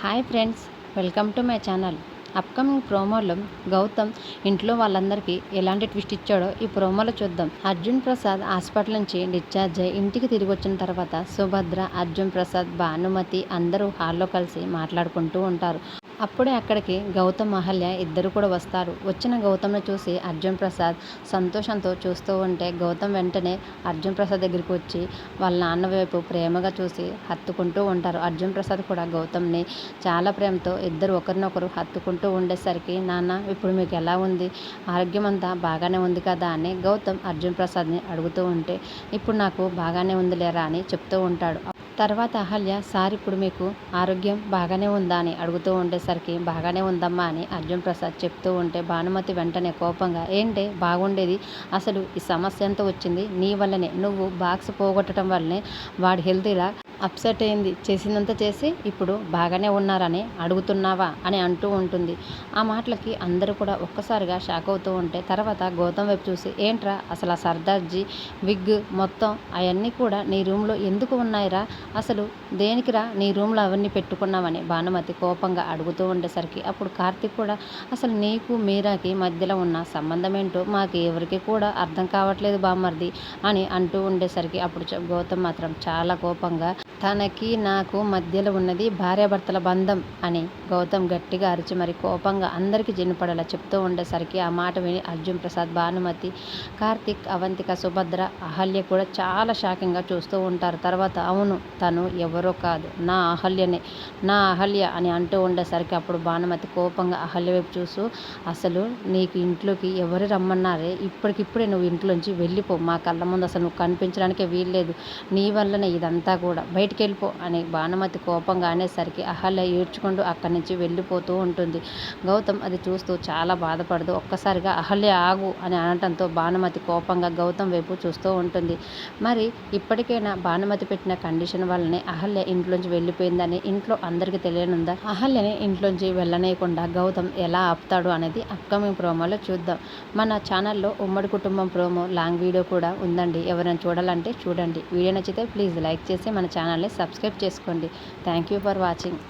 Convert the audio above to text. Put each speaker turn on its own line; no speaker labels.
Hi friends, welcome to my channel. Upcoming ప్రోమోలో గౌతమ్ ఇంట్లో వాళ్ళందరికీ ఎలాంటి ట్విస్ట్ ఇచ్చాడో ఈ ప్రోమోలో చూద్దాం. అర్జున్ ప్రసాద్ హాస్పిటల్ నుంచి డిశ్చార్జ్ అయ్యి ఇంటికి తిరిగి వచ్చిన తర్వాత సుభద్ర, అర్జున్ ప్రసాద్, భానుమతి అందరూ హాల్లో కలిసి మాట్లాడుకుంటూ ఉంటారు. అప్పుడే అక్కడికి గౌతమ్, అహల్య ఇద్దరు కూడా వస్తారు. వచ్చిన గౌతమ్ని చూసి అర్జున్ ప్రసాద్ సంతోషంతో చూస్తూ ఉంటే గౌతమ్ వెంటనే అర్జున్ ప్రసాద్ దగ్గరికి వచ్చి వాళ్ళ నాన్న వైపు ప్రేమగా చూసి హత్తుకుంటూ ఉంటారు. అర్జున్ ప్రసాద్ కూడా గౌతమ్ని చాలా ప్రేమతో ఇద్దరు ఒకరినొకరు హత్తుకుంటూ ఉండేసరికి, నాన్న ఇప్పుడు మీకు ఎలా ఉంది, ఆరోగ్యం అంతా బాగానే ఉంది కదా అని గౌతమ్ అర్జున్ ప్రసాద్ని అడుగుతూ ఉంటే, ఇప్పుడు నాకు బాగానే ఉందిలేరా అని చెప్తూ ఉంటాడు. తర్వాత అహల్య, సార్ ఇప్పుడు మీకు ఆరోగ్యం బాగానే ఉందా అని అడుగుతూ ఉండేసరికి, బాగానే ఉందమ్మా అని అర్జున్ ప్రసాద్ చెప్తూ ఉంటే భానుమతి వెంటనే కోపంగా, ఏంటే బాగుండేది, అసలు ఈ సమస్య ఎంత వచ్చింది నీ వల్లనే, నువ్వు బాక్స్ పోగొట్టడం వల్లనే వాడి హెల్త్ ఇలా అప్సెట్ అయింది, చేసిందంతా చేసి ఇప్పుడు బాగానే ఉన్నారని అడుగుతున్నావా అని అంటూ ఉంటుంది. ఆ మాటలకి అందరూ కూడా ఒక్కసారిగా షాక్ అవుతూ ఉంటే తర్వాత గౌతమ్ వైపు చూసి, ఏంట్రా అసలు ఆ సర్దార్జీ విగ్ మొత్తం అవన్నీ కూడా నీ రూమ్లో ఎందుకు ఉన్నాయిరా, అసలు దేనికిరా నీ రూమ్లో అవన్నీ పెట్టుకున్నామని భానుమతి కోపంగా అడుగుతూ ఉండేసరికి, అప్పుడు కార్తీక్ కూడా, అసలు నీకు మీరాకి మధ్యలో ఉన్న సంబంధం ఏంటో మాకు ఎవరికి కూడా అర్థం కావట్లేదు బామ్మర్ది అని అంటూ ఉండేసరికి, అప్పుడు గౌతమ్ మాత్రం చాలా కోపంగా, తనకి నాకు మధ్యలో ఉన్నది భార్యాభర్తల బంధం అని గౌతమ్ గట్టిగా అరిచి మరి కోపంగా అందరికీ జిన్నుపడేలా చెప్తూ ఉండేసరికి, ఆ మాట విని అర్జున్ ప్రసాద్, భానుమతి, కార్తిక్, అవంతిక, సుభద్ర, అహల్య కూడా చాలా షాకింగ్గా చూస్తూ ఉంటారు. తర్వాత అవును, తను ఎవరో కాదు, నా అహల్యనే, నా అహల్య అని అంటూ ఉండేసరికి అప్పుడు భానుమతి కోపంగా అహల్య వైపు చూస్తూ, అసలు నీకు ఇంట్లోకి ఎవరు రమ్మన్నారే, ఇప్పటికిప్పుడే నువ్వు ఇంట్లోంచి వెళ్ళిపో, మా కళ్ళ ముందు అసలు నువ్వు కనిపించడానికే వీల్లేదు, నీ వల్లనే ఇదంతా కూడా, బయటికి వెళ్ళిపో అని భానుమతి కోపంగా అనేసరికి అహల్య ఏడ్చుకుంటూ అక్కడి నుంచి వెళ్ళిపోతూ ఉంటుంది. గౌతమ్ అది చూస్తూ చాలా బాధపడుతూ ఒక్కసారిగా, అహల్య ఆగు అని అనటంతో భానుమతి కోపంగా గౌతమ్ వైపు చూస్తూ ఉంటుంది. మరి ఇప్పటికైనా భానుమతి పెట్టిన కండిషన్ వల్లనే అహల్య ఇంట్లోంచి వెళ్ళిపోయిందని ఇంట్లో అందరికీ తెలియనుందా, అహల్యని ఇంట్లోంచి వెళ్ళనేయకుండా గౌతమ్ ఎలా ఆపుతాడు అనేది అప్కమింగ్ ప్రోమోలో చూద్దాం. మన ఛానల్లో ఉమ్మడి కుటుంబం ప్రోమో లాంగ్ వీడియో కూడా ఉందండి, ఎవరైనా చూడాలంటే చూడండి. వీడియో నచ్చితే ప్లీజ్ లైక్ చేసి మన ఛానల్ని సబ్స్క్రైబ్ చేసుకోండి. Thank you for watching.